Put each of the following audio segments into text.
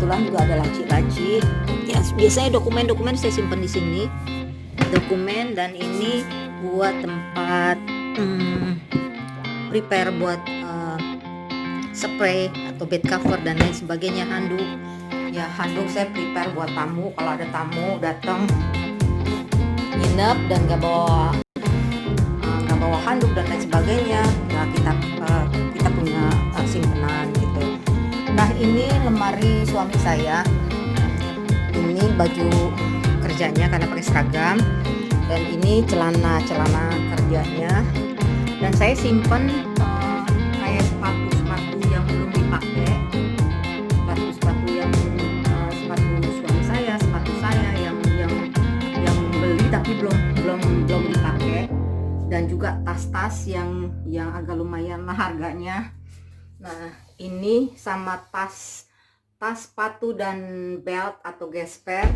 kebetulan juga ada laci-laci. Ya, biasanya dokumen-dokumen saya simpan di sini. Dokumen, dan ini buat tempat prepare buat spray atau bed cover dan lain sebagainya. Handuk, ya handuk saya prepare buat tamu, kalau ada tamu datang nginep dan nggak bawa handuk dan lain sebagainya, nah kita punya simpenan gitu. Nah, ini lemari suami saya, ini baju kerjanya karena pakai seragam, dan ini celana kerjanya. Dan saya simpen kayak sepatu yang belum dipakai, sepatu yang sepatu suami saya, sepatu saya yang beli tapi belum dipakai, dan juga tas-tas yang agak lumayan lah harganya. Nah, ini sama tas sepatu dan belt atau gesper,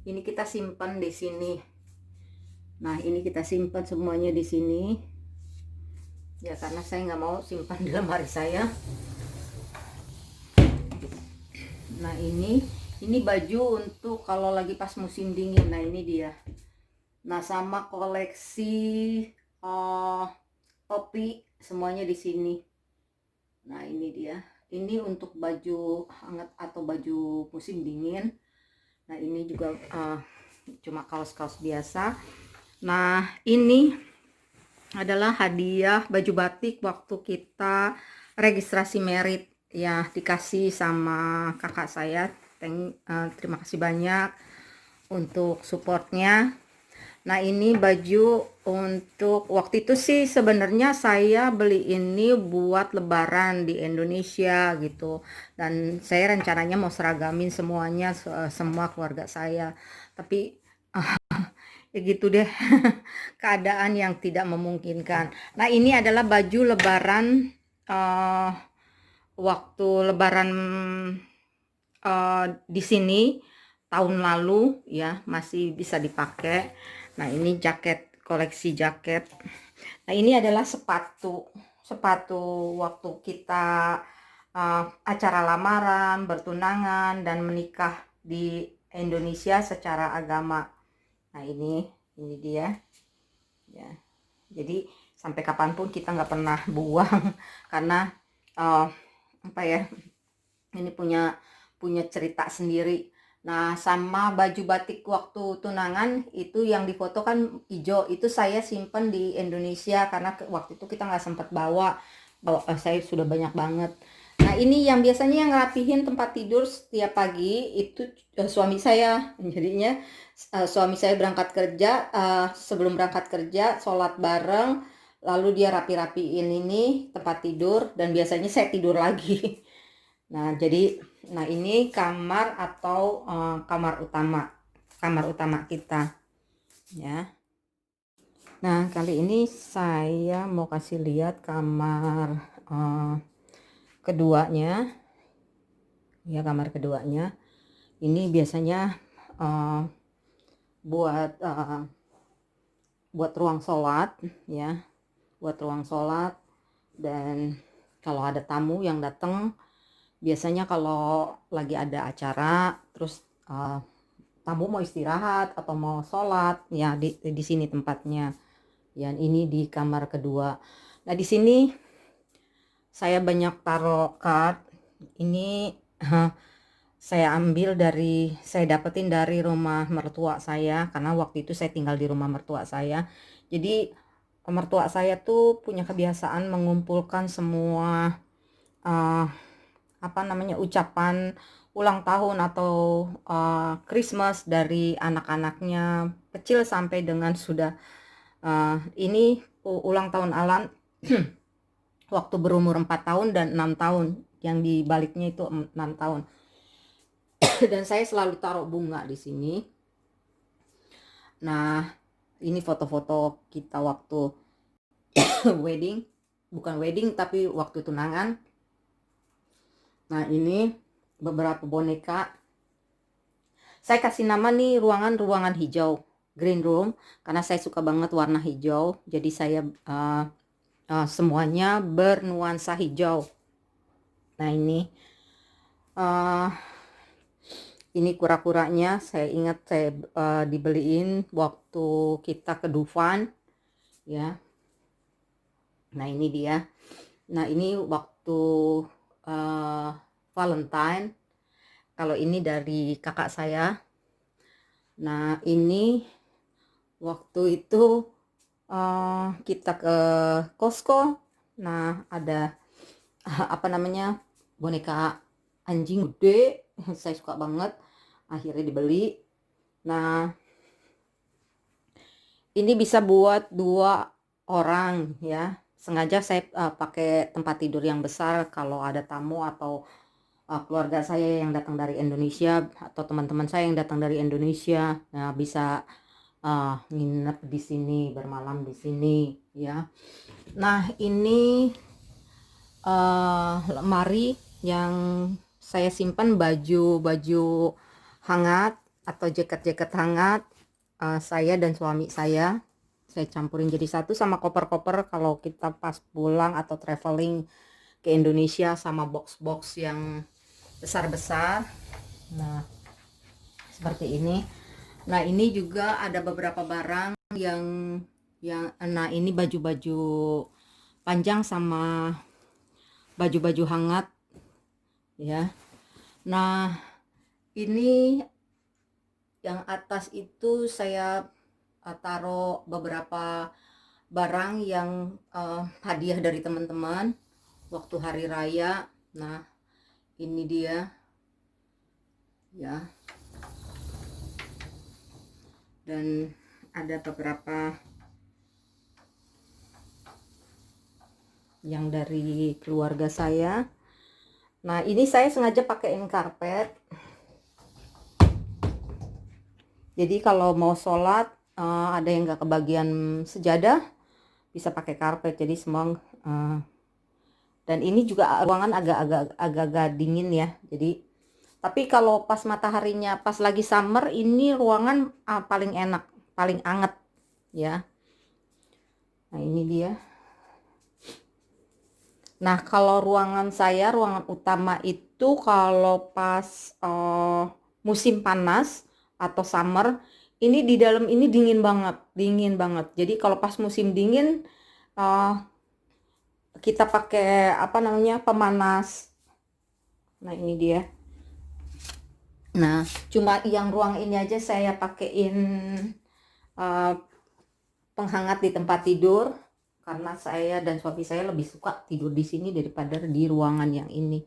ini kita simpan di sini. Nah, ini kita simpan semuanya di sini ya, karena saya nggak mau simpan di lemari saya. Nah, ini baju untuk kalau lagi pas musim dingin. Nah, ini dia. Nah, sama koleksi topi semuanya di sini. Nah, ini dia. Ini untuk baju hangat atau baju musim dingin. Nah, ini juga cuma kaos-kaos biasa. Nah, ini adalah hadiah baju batik waktu kita registrasi merit ya, dikasih sama kakak saya. Terima kasih banyak untuk supportnya. Nah, ini baju untuk waktu itu sih sebenarnya saya beli ini buat lebaran di Indonesia gitu, dan saya rencananya mau seragamin semuanya, semua keluarga saya, tapi ya gitu deh. Keadaan yang tidak memungkinkan. Nah, ini adalah baju lebaran waktu lebaran di sini tahun lalu ya, masih bisa dipakai. Nah, ini jaket, koleksi jaket. Nah, ini adalah sepatu waktu kita acara lamaran, bertunangan, dan menikah di Indonesia secara agama. Nah, ini dia ya. Jadi sampai kapanpun kita nggak pernah buang karena apa ya, ini punya cerita sendiri. Nah, sama baju batik waktu tunangan itu yang difoto kan hijau, itu saya simpen di Indonesia karena waktu itu kita nggak sempat bawa, saya sudah banyak banget. Nah, ini yang biasanya yang ngerapihin tempat tidur setiap pagi itu suami saya. Jadinya suami saya berangkat kerja, sebelum berangkat kerja sholat bareng, lalu dia rapi-rapiin ini tempat tidur, dan biasanya saya tidur lagi. Nah, ini kamar atau kamar utama kita ya. Nah, kali ini saya mau kasih lihat kamar keduanya ya. Kamar keduanya ini biasanya buat ruang sholat ya, buat ruang sholat. Dan kalau ada tamu yang datang, biasanya kalau lagi ada acara terus tamu mau istirahat atau mau sholat ya, di sini tempatnya ya. Ini di kamar kedua. Nah, di sini saya banyak taruh card. Ini saya dapetin dari rumah mertua saya, karena waktu itu saya tinggal di rumah mertua saya. Jadi mertua saya tuh punya kebiasaan mengumpulkan semua ucapan ulang tahun atau Christmas dari anak-anaknya kecil sampai dengan sudah ini ulang tahun Alan waktu berumur 4 tahun dan 6 tahun, yang dibaliknya itu 6 tahun. Dan saya selalu taruh bunga di sini. Nah, ini foto-foto kita waktu bukan wedding tapi waktu tunangan. Nah, ini beberapa boneka. Saya kasih nama nih ruangan hijau, green room, karena saya suka banget warna hijau. Jadi saya semuanya bernuansa hijau. Nah, ini Ini kura-kuranya saya ingat saya dibeliin waktu kita ke Dufan ya. Nah ini dia. Nah ini waktu Valentine. Kalau ini dari kakak saya. Nah ini waktu itu kita ke Costco. Nah ada apa namanya, boneka anjing gede. Saya suka banget, akhirnya dibeli. Nah ini bisa buat 2 orang ya. Sengaja saya pakai tempat tidur yang besar kalau ada tamu atau keluarga saya yang datang dari Indonesia atau teman-teman saya yang datang dari Indonesia. Nah bisa nginep di sini, bermalam di sini ya. Nah ini lemari yang saya simpan baju-baju hangat atau jaket-jaket hangat saya dan suami saya campurin jadi satu sama koper-koper kalau kita pas pulang atau traveling ke Indonesia, sama box-box yang besar-besar. Nah seperti ini. Nah ini juga ada beberapa barang yang nah ini baju-baju panjang sama baju-baju hangat ya. Nah ini yang atas itu saya taruh beberapa barang yang hadiah dari teman-teman waktu hari raya. Nah ini dia ya, dan ada beberapa yang dari keluarga saya. Nah ini saya sengaja pakaiin karpet, jadi kalau mau sholat ada yang nggak kebagian sejadah bisa pakai karpet, jadi semua dan ini juga ruangan agak-agak dingin ya. Jadi tapi kalau pas mataharinya pas lagi summer ini ruangan paling enak, paling anget ya. Nah ini dia. Nah kalau ruangan saya, ruangan utama itu kalau pas musim panas atau summer, ini di dalam ini dingin banget, dingin banget. Jadi kalau pas musim dingin kita pakai apa namanya, pemanas. Nah ini dia. Nah cuma yang ruang ini aja saya pakein penghangat di tempat tidur karena saya dan suami saya lebih suka tidur di sini daripada di ruangan yang ini.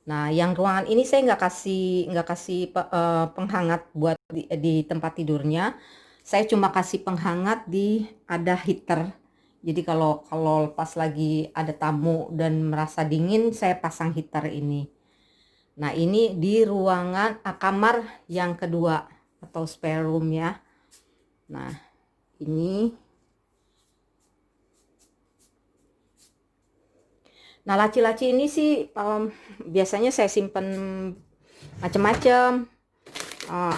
Nah yang ruangan ini saya nggak kasih penghangat buat di tempat tidurnya. Saya cuma kasih penghangat di ada heater. Jadi kalau pas lagi ada tamu dan merasa dingin, saya pasang heater ini. Nah ini di ruangan kamar yang kedua atau spare room ya. Nah ini. Nah laci-laci ini sih biasanya saya simpen macam-macam.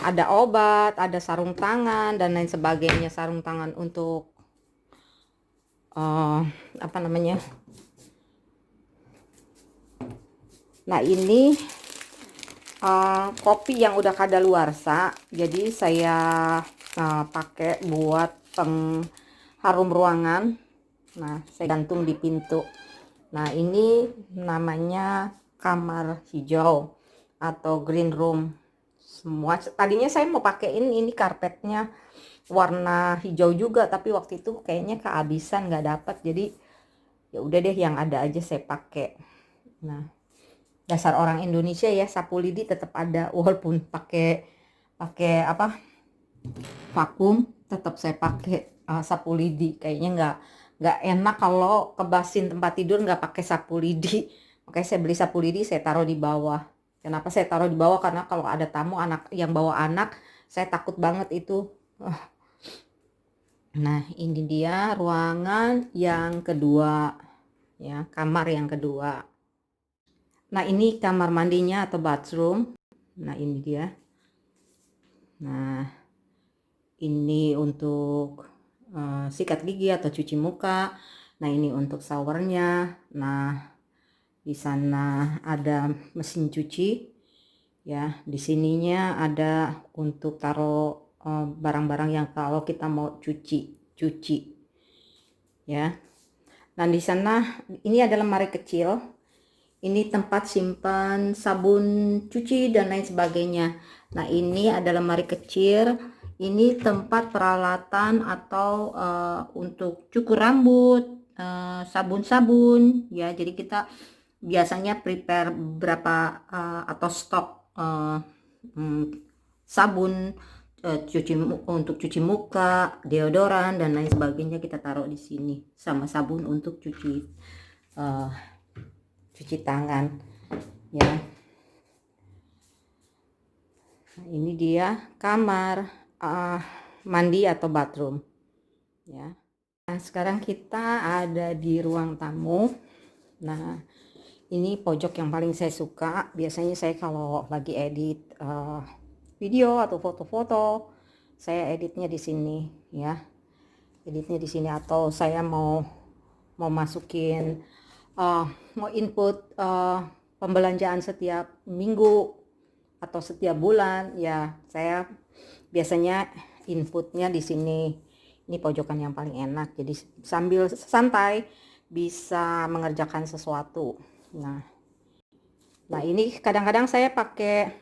Ada obat, ada sarung tangan dan lain sebagainya. Sarung tangan untuk apa namanya. Nah ini kopi yang udah kadaluarsa, jadi saya pakai buat pengharum ruangan. Nah saya gantung di pintu. Nah ini namanya kamar hijau atau green room. Semua tadinya saya mau pakein ini karpetnya warna hijau juga, tapi waktu itu kayaknya kehabisan, nggak dapat, jadi ya udah deh yang ada aja saya pakai. Nah dasar orang Indonesia ya, sapu lidi tetap ada walaupun pakai apa vakum, tetap saya pakai sapu lidi. Kayaknya nggak enak kalau kebasin tempat tidur nggak pakai sapu lidi. Makanya saya beli sapu lidi, saya taruh di bawah. Kenapa saya taruh di bawah? Karena kalau ada tamu anak yang bawa anak, saya takut banget itu. Nah ini dia ruangan yang kedua ya, kamar yang kedua. Nah ini kamar mandinya atau bathroom. Nah ini dia. Nah ini untuk sikat gigi atau cuci muka. Nah ini untuk showernya. Nah di sana ada mesin cuci Ya, di sininya ada untuk taruh barang-barang yang kalau kita mau cuci ya. Dan di sana ini ada lemari kecil. Ini tempat simpan sabun cuci dan lain sebagainya. Nah, ini ada lemari kecil. Ini tempat peralatan atau untuk cukur rambut, sabun-sabun ya. Jadi kita biasanya prepare berapa atau stok mm, sabun untuk cuci muka, deodoran dan lain sebagainya kita taruh di sini sama sabun untuk uh, cuci tangan ya. Nah, ini dia kamar mandi atau bathroom ya. Nah, sekarang kita ada di ruang tamu. Nah, ini pojok yang paling saya suka. Biasanya saya kalau lagi edit video atau foto-foto, saya editnya di sini ya. Editnya di sini, atau saya mau masukin mau input pembelanjaan setiap minggu atau setiap bulan ya, saya biasanya inputnya di sini. Ini pojokan yang paling enak, jadi sambil santai bisa mengerjakan sesuatu. Nah ini kadang-kadang saya pakai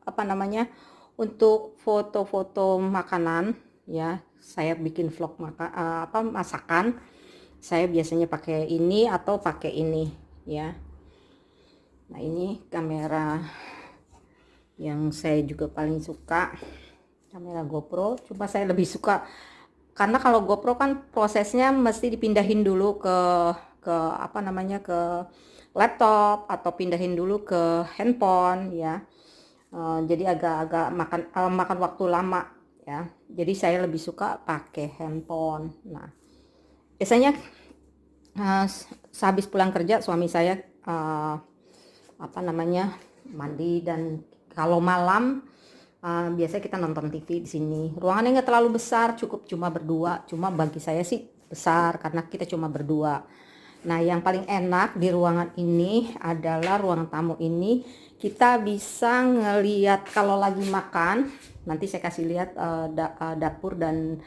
apa namanya, untuk foto-foto makanan ya. Saya bikin vlog masakan, saya biasanya pakai ini atau pakai ini ya. Nah, ini kamera yang saya juga paling suka, kamera GoPro. Cuma saya lebih suka karena kalau GoPro kan prosesnya mesti dipindahin dulu ke apa namanya, ke laptop atau pindahin dulu ke handphone ya. Jadi agak-agak makan waktu lama ya. Jadi saya lebih suka pakai handphone. Nah, biasanya sehabis pulang kerja suami saya apa namanya, mandi, dan kalau malam biasanya kita nonton TV di sini. Ruangannya nggak terlalu besar, cukup cuma berdua. Cuma bagi saya sih besar karena kita cuma berdua. Nah, yang paling enak di ruangan ini adalah ruang tamu ini. Kita bisa ngelihat kalau lagi makan. Nanti saya kasih lihat dapur dan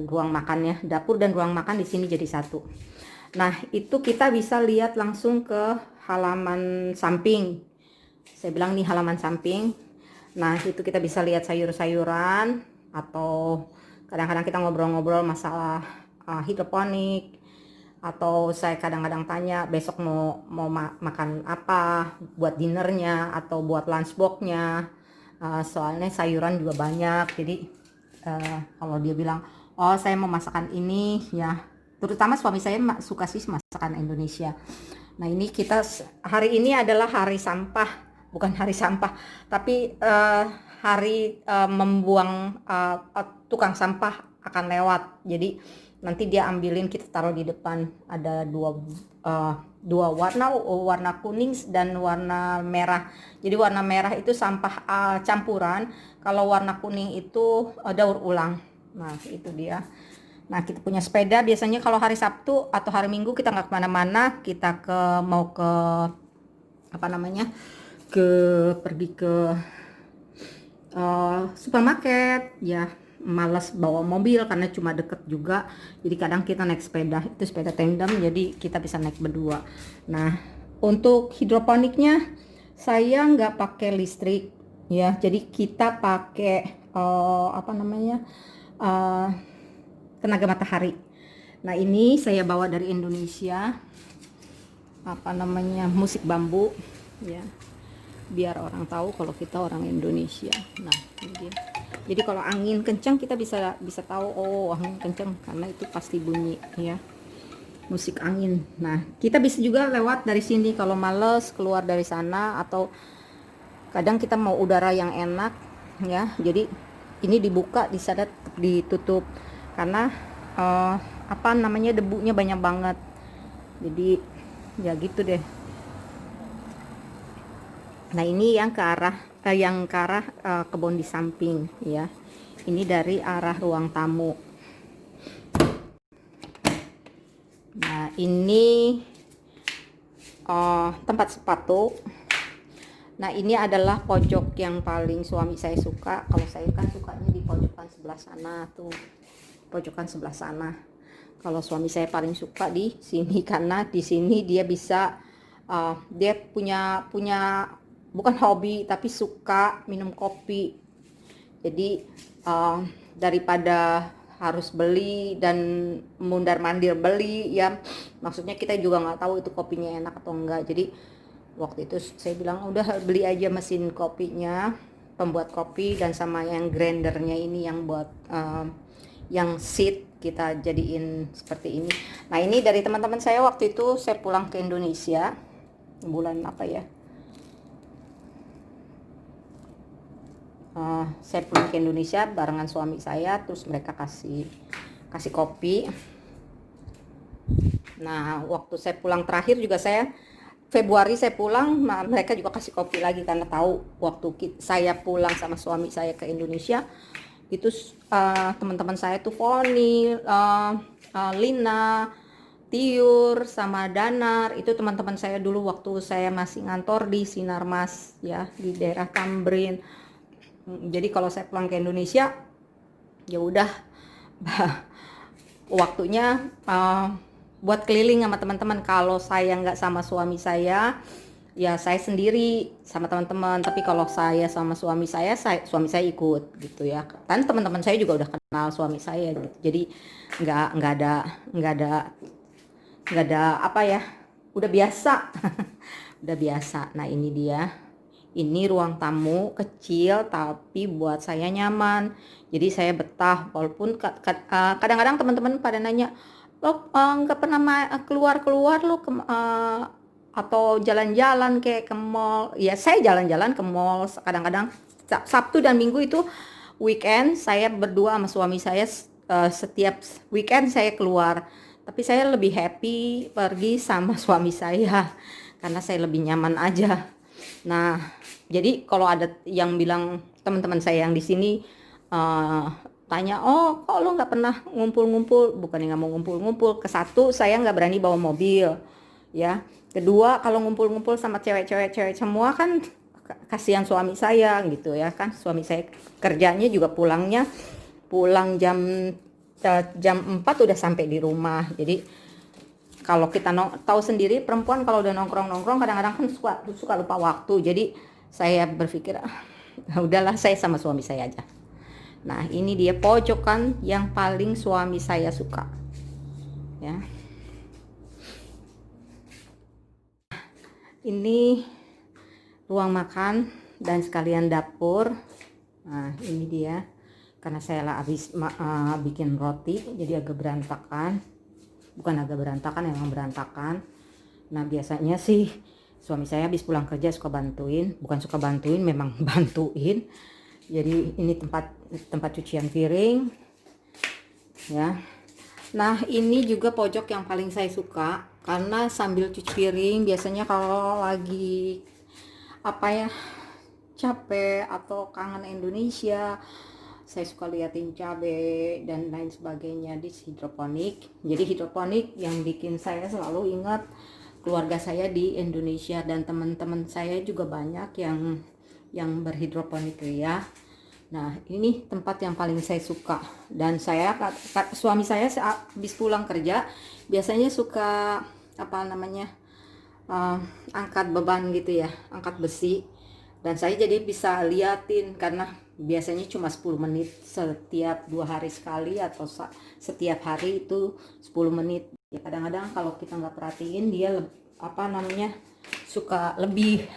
ruang makannya. Dapur dan ruang makan di sini jadi satu. Nah, itu kita bisa lihat langsung ke halaman samping. Saya bilang nih halaman samping. Nah, itu kita bisa lihat sayur-sayuran, atau kadang-kadang kita ngobrol-ngobrol masalah hidroponik, atau saya kadang-kadang tanya besok mau makan apa buat dinernya atau buat lunchboxnya. Soalnya sayuran juga banyak, jadi kalau dia bilang oh saya mau masakan ini ya, terutama suami saya suka sih masakan Indonesia. Nah, ini kita hari ini adalah hari sampah, bukan hari sampah tapi hari membuang, tukang sampah akan lewat, jadi nanti dia ambilin, kita taruh di depan. Ada dua warna kuning dan warna merah. Jadi warna merah itu sampah campuran, kalau warna kuning itu daur ulang. Nah, itu dia. Nah, kita punya sepeda. Biasanya kalau hari Sabtu atau hari Minggu kita nggak kemana-mana, kita mau ke apa namanya, pergi ke supermarket ya. Malas bawa mobil karena cuma deket juga, jadi kadang kita naik sepeda. Itu sepeda tandem, jadi kita bisa naik berdua. Nah, untuk hidroponiknya saya nggak pakai listrik ya, jadi kita pakai apa namanya, tenaga matahari. Nah, ini saya bawa dari Indonesia, apa namanya, musik bambu ya, biar orang tahu kalau kita orang Indonesia. Nah, ini dia. Jadi kalau angin kencang kita bisa tahu oh angin kencang, karena itu pasti bunyi ya, musik angin. Nah, kita bisa juga lewat dari sini kalau males keluar dari sana, atau kadang kita mau udara yang enak ya. Jadi ini dibuka, di sana ditutup karena apa namanya, debunya banyak banget. Jadi ya gitu deh. Nah, ini yang ke arah kebun di samping ya. Ini dari arah ruang tamu. Nah, ini tempat sepatu. Nah, ini adalah pojok yang paling suami saya suka. Kalau saya kan sukanya di pojokan sebelah sana tuh, pojokan sebelah sana. Kalau suami saya paling suka di sini karena di sini dia bisa dia punya bukan hobi tapi suka minum kopi. Jadi daripada harus beli dan mundar-mandir beli ya, maksudnya kita juga nggak tahu itu kopinya enak atau enggak. Jadi waktu itu saya bilang udah beli aja mesin kopinya, pembuat kopi, dan sama yang grindernya ini yang buat yang seed kita jadiin seperti ini. Nah, ini dari teman-teman saya waktu itu saya pulang ke Indonesia bulan apa ya, saya pulang ke Indonesia barengan suami saya, terus mereka kasih kopi. Nah, waktu saya pulang terakhir juga Februari saya pulang, nah mereka juga kasih kopi lagi karena tahu waktu saya pulang sama suami saya ke Indonesia itu teman-teman saya tuh Foni, Lina, Tiur, sama Danar, itu teman-teman saya dulu waktu saya masih ngantor di Sinarmas ya, di daerah Tamrin. Jadi kalau saya pulang ke Indonesia ya udah waktunya buat keliling sama teman-teman. Kalau saya nggak sama suami saya ya saya sendiri sama teman-teman, tapi kalau saya sama suami saya ikut gitu ya, kan teman-teman saya juga udah kenal suami saya gitu. Jadi nggak ada apa ya, udah biasa. Udah biasa. Nah, ini dia, ini ruang tamu kecil tapi buat saya nyaman, jadi saya betah. Walaupun kadang-kadang teman-teman pada nanya, lo nggak pernah keluar lo atau jalan-jalan kayak ke mall. Ya, saya jalan-jalan ke mall kadang-kadang. Sabtu dan Minggu itu weekend, saya berdua sama suami saya setiap weekend saya keluar. Tapi saya lebih happy pergi sama suami saya karena saya lebih nyaman aja. Nah, jadi kalau ada yang bilang, teman-teman saya yang di sini tanya, oh kok lo nggak pernah ngumpul-ngumpul? Bukannya nggak mau ngumpul-ngumpul, ke satu saya nggak berani bawa mobil ya, kedua kalau ngumpul-ngumpul sama cewek semua kan kasihan suami saya gitu ya, kan suami saya kerjanya juga pulang jam 4 udah sampai di rumah. Jadi kalau kita tahu sendiri perempuan kalau udah nongkrong kadang-kadang kan suka lupa waktu. Jadi saya berpikir udahlah saya sama suami saya aja. Nah, ini dia pojokan yang paling suami saya suka ya. Ini ruang makan dan sekalian dapur. Nah, ini dia, karena saya lah habis bikin roti jadi agak berantakan. Bukan agak berantakan, emang berantakan. Nah, biasanya sih suami saya habis pulang kerja suka bantuin, bukan suka bantuin, memang bantuin. Jadi ini tempat cucian piring ya. Nah, ini juga pojok yang paling saya suka karena sambil cuci piring biasanya kalau lagi apa ya, capek atau kangen Indonesia, saya suka liatin cabai dan lain sebagainya di hidroponik. Jadi hidroponik yang bikin saya selalu ingat keluarga saya di Indonesia, dan teman-teman saya juga banyak yang berhidroponik ya. Nah, ini tempat yang paling saya suka, dan suami saya habis pulang kerja biasanya suka apa namanya, angkat beban gitu ya, angkat besi, dan saya jadi bisa liatin karena biasanya cuma 10 menit setiap 2 hari sekali atau setiap hari itu 10 menit ya. Kadang-kadang kalau kita nggak perhatiin dia apa namanya suka lebih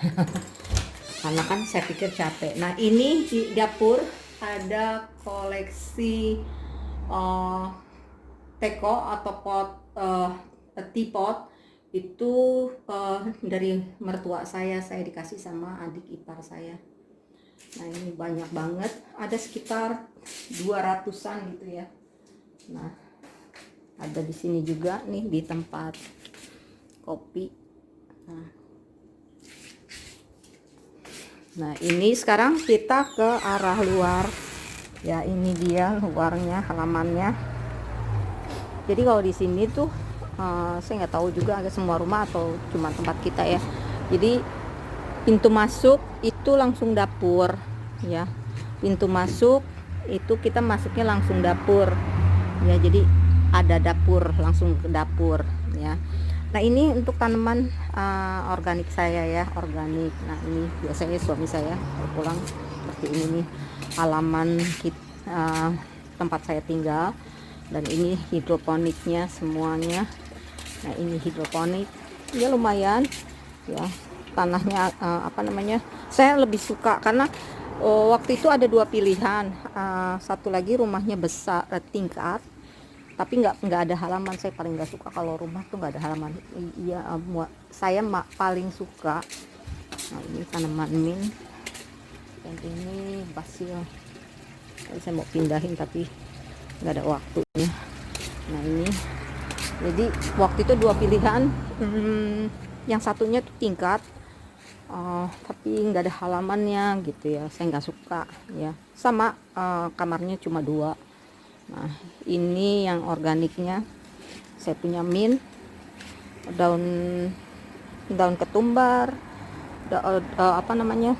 karena kan saya pikir capek. Nah, ini di dapur ada koleksi teko atau teapot itu dari mertua saya dikasih sama adik ipar saya. Nah, ini banyak banget, ada sekitar 200-an gitu ya. Nah, ada di sini juga nih di tempat kopi. Nah, ini sekarang kita ke arah luar ya. Ini dia luarnya, halamannya. Jadi kalau di sini tuh saya nggak tahu juga ada semua rumah atau cuma tempat kita ya. Jadi pintu masuk itu langsung dapur ya. Pintu masuk itu kita masuknya langsung dapur ya, jadi ada dapur, langsung ke dapur ya. Nah ini untuk tanaman organik saya ya, organik. Nah ini biasanya suami saya kalau pulang seperti ini nih halaman tempat saya tinggal. Dan ini hidroponiknya semuanya. Nah ini hidroponik ya, lumayan ya tanahnya. Apa namanya, saya lebih suka karena waktu itu ada dua pilihan. Satu lagi rumahnya besar, tingkat, tapi nggak ada halaman. Saya paling nggak suka kalau rumah tuh nggak ada halaman. Iya, saya paling suka. Nah ini tanaman mint, dan ini basil. Saya mau pindahin tapi nggak ada waktunya. Nah ini, jadi waktu itu dua pilihan. Yang satunya tuh tingkat, tapi nggak ada halamannya gitu ya, saya nggak suka ya. Sama kamarnya cuma dua. Nah ini yang organiknya, saya punya mint, daun ketumbar, apa namanya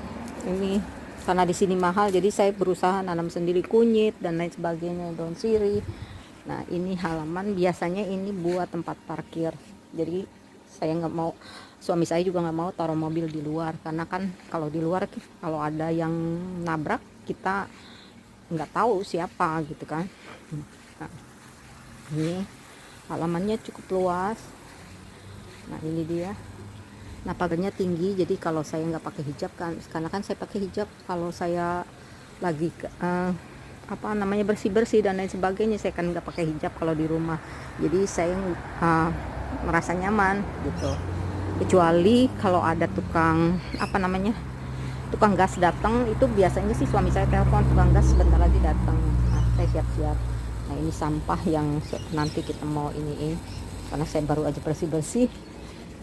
ini, karena di sini mahal jadi saya berusaha nanam sendiri, kunyit dan lain sebagainya, daun sirih. Nah ini halaman, biasanya ini buat tempat parkir, jadi saya nggak mau, suami saya juga nggak mau taruh mobil di luar, karena kan kalau di luar kalau ada yang nabrak kita nggak tahu siapa gitu kan. Nah, ini halamannya cukup luas. Nah ini dia. Nah pagarnya tinggi, jadi kalau saya nggak pakai hijab kan, karena kan saya pakai hijab kalau saya lagi apa namanya bersih dan lain sebagainya, saya kan nggak pakai hijab kalau di rumah, jadi saya merasa nyaman gitu. Kecuali kalau ada tukang apa namanya, tukang gas datang, itu biasanya sih suami saya telepon, tukang gas sebentar lagi datang. Nah saya siap-siap. Nah ini sampah yang nanti kita mau iniin, karena saya baru aja bersih-bersih.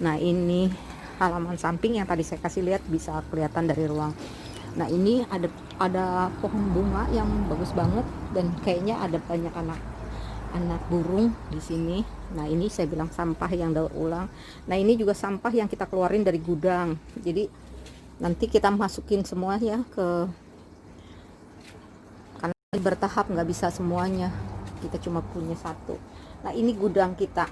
Nah ini halaman samping yang tadi saya kasih lihat, bisa kelihatan dari ruang. Nah ini ada pohon bunga yang bagus banget, dan kayaknya ada banyak anak burung di sini. Nah ini saya bilang sampah yang daur ulang. Nah ini juga sampah yang kita keluarin dari gudang, jadi nanti kita masukin semua ya ke, karena bertahap, nggak bisa semuanya, kita cuma punya satu. Nah ini gudang kita,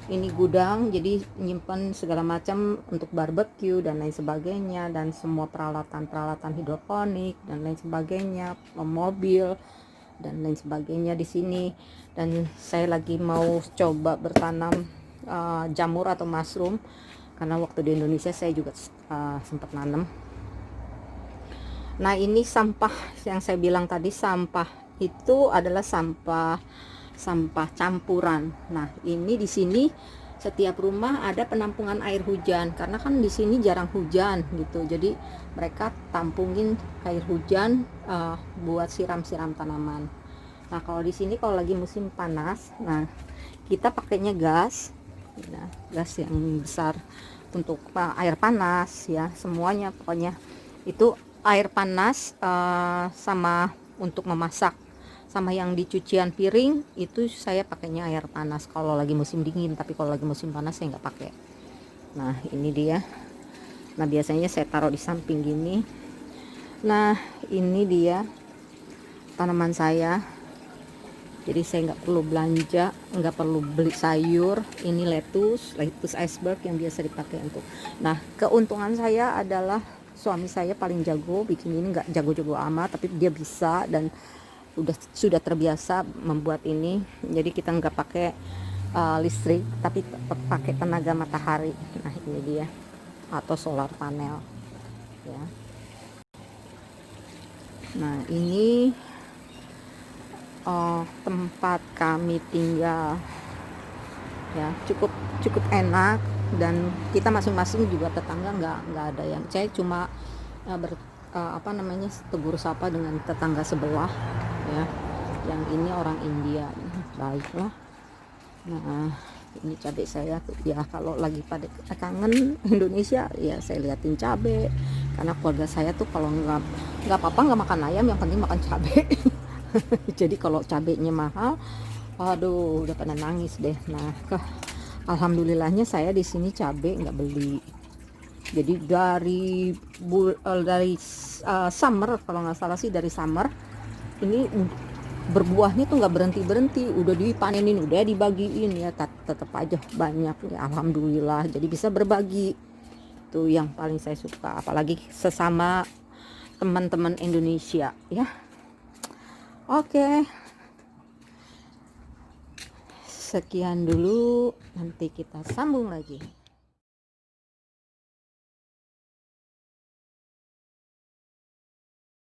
ini gudang, jadi nyimpan segala macam untuk barbecue dan lain sebagainya, dan semua peralatan hidroponik dan lain sebagainya, mobil dan lain sebagainya di sini. Dan saya lagi mau coba bertanam jamur atau mushroom, karena waktu di Indonesia saya juga sempat nanam. Nah ini sampah yang saya bilang tadi, sampah itu adalah sampah campuran. Nah ini di sini setiap rumah ada penampungan air hujan, karena kan di sini jarang hujan gitu, jadi mereka tampungin air hujan buat siram-siram tanaman. Nah kalau di sini kalau lagi musim panas, nah kita pakainya gas, nah, gas yang besar untuk air panas ya, semuanya pokoknya itu air panas, sama untuk memasak, sama yang di cucian piring itu saya pakainya air panas kalau lagi musim dingin, tapi kalau lagi musim panas saya nggak pakai. Nah ini dia. Nah biasanya saya taruh di samping gini. Nah ini dia tanaman saya, jadi saya nggak perlu belanja, nggak perlu beli sayur. Ini lettuce iceberg yang biasa dipakai untuk. Nah keuntungan saya adalah suami saya paling jago bikin ini, nggak jago-jago amat, tapi dia bisa dan sudah terbiasa membuat ini. Jadi kita nggak pakai listrik, tapi pakai tenaga matahari. Nah ini dia, atau solar panel ya. Nah ini tempat kami tinggal ya, cukup enak, dan kita masing-masing juga tetangga nggak ada yang, saya cuma apa namanya, tegur sapa dengan tetangga sebelah ya, yang ini orang India, baiklah. Nah ini cabai saya tuh ya, kalau lagi pada kangen Indonesia ya saya liatin cabai, karena keluarga saya tuh kalau nggak apa-apa nggak makan ayam, yang penting makan cabai. Jadi kalau cabainya mahal, aduh udah pada nangis deh. Nah alhamdulillahnya saya di sini cabai nggak beli Jadi dari summer, kalau nggak salah sih dari summer ini berbuahnya tuh nggak berhenti udah dipanenin, udah dibagiin ya, tetap aja banyak ya, alhamdulillah. Jadi bisa berbagi, tuh yang paling saya suka, apalagi sesama teman-teman Indonesia ya. Oke, sekian dulu, nanti kita sambung lagi.